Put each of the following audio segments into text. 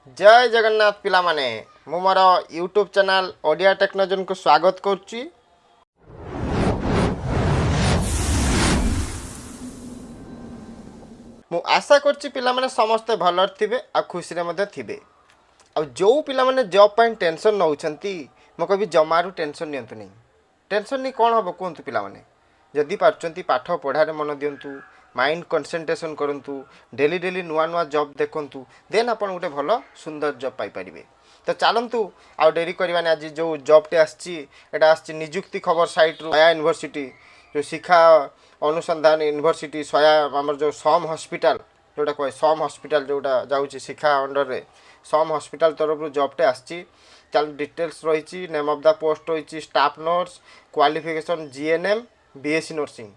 जय जगन्नाथ पिला माने मु मोर यूट्यूब चैनल ओडिया टेक्नोलॉजी को स्वागत करुच्ची। मु आशा करछि पिला माने समस्ते भल थिबे आ खुशी रे मध्य थिबे। आ जो पिला माने जॉब पाइन टेंशन नउछंती म कभी जमारू टेंशन नियंतु नहीं। टेंशन नहीं कोन हबो कोंतु पिला माने जदि पारचंती पाठ पढ़ारे मन दियंतु माइंड कंसंट्रेशन करंतु डेली डेली नुआ नुआ जॉब देखंतु देन आपण गोटे भल सुंदर जॉब पाई परिबे। तो चलतु आ डेरी करवानी आज जो जॉबटे आछि एटा आछि नियुक्ति खबर साइट रु सया यूनिवर्सिटी जो शिक्षा अनुसंधान यूनिवर्सिटी सया आमर जो सम हॉस्पिटल जोटा कहे सम हॉस्पिटल जोटा जाउछि शिक्षा अंडर रे सम हॉस्पिटल तरफ रु जॉबटे आछि। चल डिटेल्स रही नेम ऑफ द पोस्ट रही staff nurse qualification GNM BSc nursing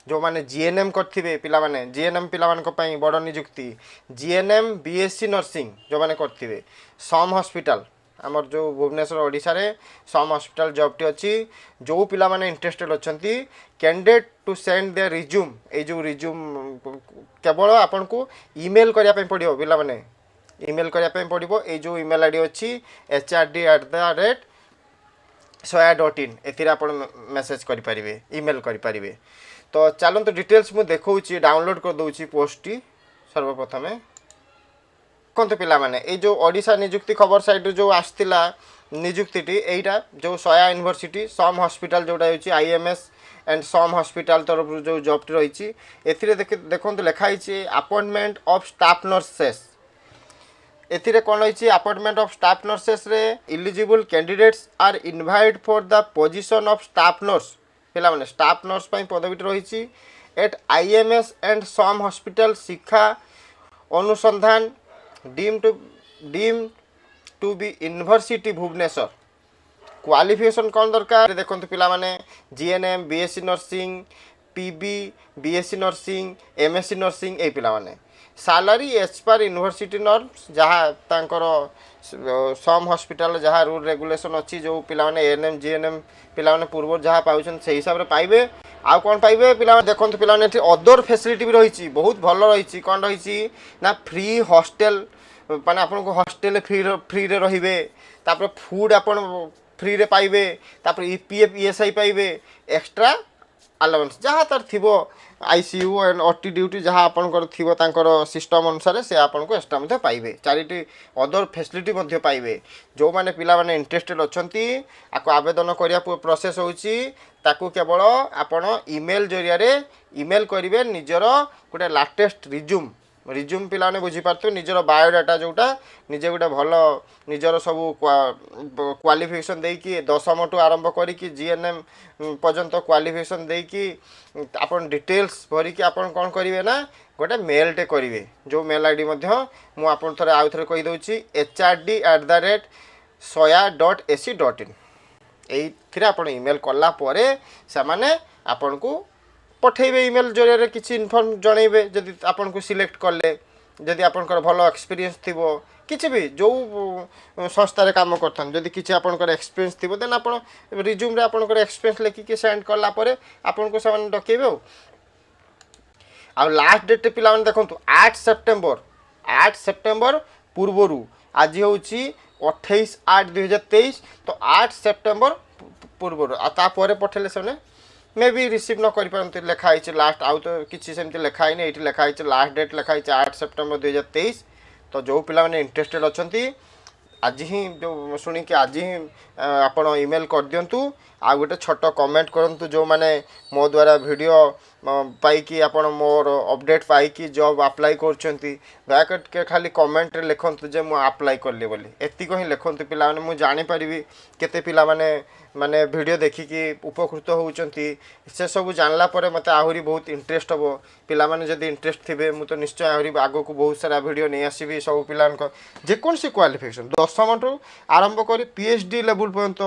जो माने जीएनएम करथिबे पिला माने जीएनएम पिला मान को पई बड़ नियुक्ति जीएनएम बीएससी नर्सिंग जो माने करथिबे सम हॉस्पिटल आमर जो भुवनेश्वर ओडिशा रे सम हॉस्पिटल जॉबटी अच्छी जो पिला माने इंटरेस्टेड अछंती candidate to send their resume ए जो रिज्यूम केवल आपन को ईमेल करिया पई पड़ियो पिला माने ईमेल करिया पई पड़िबो ए जो ईमेल आईडी अच्छी hrd@soya.in एथिरे आपन मेसेज करि परिबे ईमेल करि परिबे। तो चलते तो डिटेल्स मुझे देखा डाउनलोड कर दूसरी पोस्टटी सर्वप्रथमे देखते पिला माने ए जो ओडिशा नियुक्ति खबर साइट जो आसला नियुक्ति एटा जो सया यूनिवर्सिटी सम हॉस्पिटल जोटा होची आईएमएस एंड सम हॉस्पिटल तरफ जो जॉबटी रही एथिरे देखो लिखाई अपॉइंटमेंट ऑफ स्टाफ नर्सेस एथिरे कौन रही अपॉइंटमेंट ऑफ स्टाफ नर्सेस रे eligible candidates are invite for the position of staff nurse पिला माने स्टाफ नर्स पई पदवीटी रही at IMS and SUM hospital Siksha Anusandhan deemed to be university Bhubaneswar qualification कौन दरकार देखो पिला माने GNM BSc nursing PB BSc nursing MSc nursing ए पिला माने salary as per university norms जहाँ तांकर सम हॉस्पिटल जहाँ रूल रेगुलेशन अच्छी जो पिला माने एएनएम जीएनएम पिला माने पूर्व जहाँ पाउछन से हिसाब रे पाइबे। आ कौन पाइबे पिला माने देखो पिला माने अदर फैसिलिटी भी रही बहुत भल रही कौन रही ना फ्री हॉस्टेल माने आपन को हॉस्टेल फ्री रे रहिबे तापर फूड आपन फ्री रे पाइबे तापर ईपीएफ ईएसआई पाइबे एक्स्ट्रा अलाउंस जहाँ तार थिबो आईसीयू एंड ओटी ड्यूटी जहाँ आपनकर थिबो तांकर सिस्टम अनुसार से आपन को एक्स्ट्रा मध्य पाइबे चारिटी अदर फैसिलिटी मध्य पाइबे। जो माने पिला माने इंटरेस्टेड अछंती आको आवेदन करिया प्रोसेस होउची ताकू केवल आपण ईमेल जरिया रे ईमेल करिवे निजर गोटे लाटेस्ट रिज्यूम पिला ने बुझी पारतो निजर बायोडाटा जोटा निजे गोटे भल निजर सब क्वालिफिकेशन देकी 10वीं टू आरंभ करी जीएनएम पर्यंत क्वालिफिकेशन देकी आपन डिटेल्स भरी कि आपन कोन करिवे ना गोटे मेल टे करिवे जो मेल आईडी मध्य मु आपन थरे आउ थरे कहि दउची hrd@soya.ac.in एथिरे आपन ईमेल कला परे से माने आपन को पठेबे ईमेल जरिया किसी इनफॉर्म जनइबे जदि आपन को सिलेक्ट करले जदि आपनकर भल एक्सपीरियंस थिबो किछि भी जो संस्था रे काम करथन जदि किछि आपनकर एक्सपीरियंस थिबो देन आपन रिज्यूम रे आपनकर एक्सपीरियंस लेखि के सेंड करला परे आपन को समान डकेबे। आ लास्ट डेट पिला मन देखंतु 8 सेप्टेम्बर पूर्वरु आज होउची 28/8/2023 तो 8 सेप्टेम्बर पूर्वरु आ ता परे पठेले सने मे भी रिसीव न कर पारती लिखाई लास्ट आउ तो किसी सेमती लिखाई नहीं ये लिखाई लास्ट डेट लिखाई 8 सेप्टेम्बर 2023। तो जो पिला माने इंटरेस्टेड अच्छी आज ही जो शुणिकी आज ही आपण ईमेल कर दिंतु आ गोटे छोट कमेंट करंतु जो माने मो द्वारा वीडियो पाई आपण मोर अपडेट पाई जॉब अप्लाई करछंती दयाकर खाली कमेंट रे लिखंतु जे मु अप्लाई करली बोली एतिको ही लिखंतु पिला माने मु जानि परिबी केते पिला माने वीडियो देखिकी उपकृत होउचंती से सब जानला परे मते आहुरी बहुत इंटरेस्ट हबो पिला माने जदी इंटरेस्ट थिबे मु तो निश्चय आहुरी आगो को बहुत सारा वीडियो नै आसीबी सब पिलान जे कोन सी क्वालिफिकेशन 10वीं टू आरंभ करी पीएचडी लेवल पर्यंत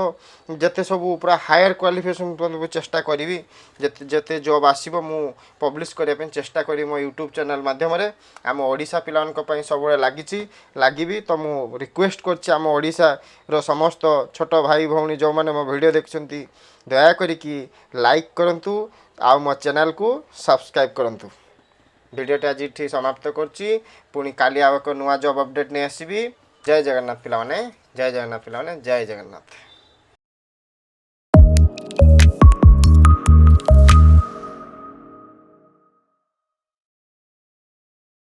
जते सब पूरा हायर क्वालिफिकेशन पर्यंत चेष्टा करी जते जॉब आसीबो मु पब्लिश करिया पे चेष्टा करी मो यूट्यूब चैनल माध्यम रे आम ओडिशा पिलान को पई सब लागिबी। तो मु रिक्वेस्ट करछि आम ओडिशा रो समस्त छोट भाई भौणी जो माने मो वीडियो देखछंती दया करी कि लाइक करंतु आ मो चैनल को सब्सक्राइब करंतु। वीडियोटा आज समाप्त करछि पुणी काली आव एक नुआ जॉब अपडेट नहीं आसबि। जय जगन्नाथ पिलाने जय जगन्नाथ पिलाने जय जगन्नाथ।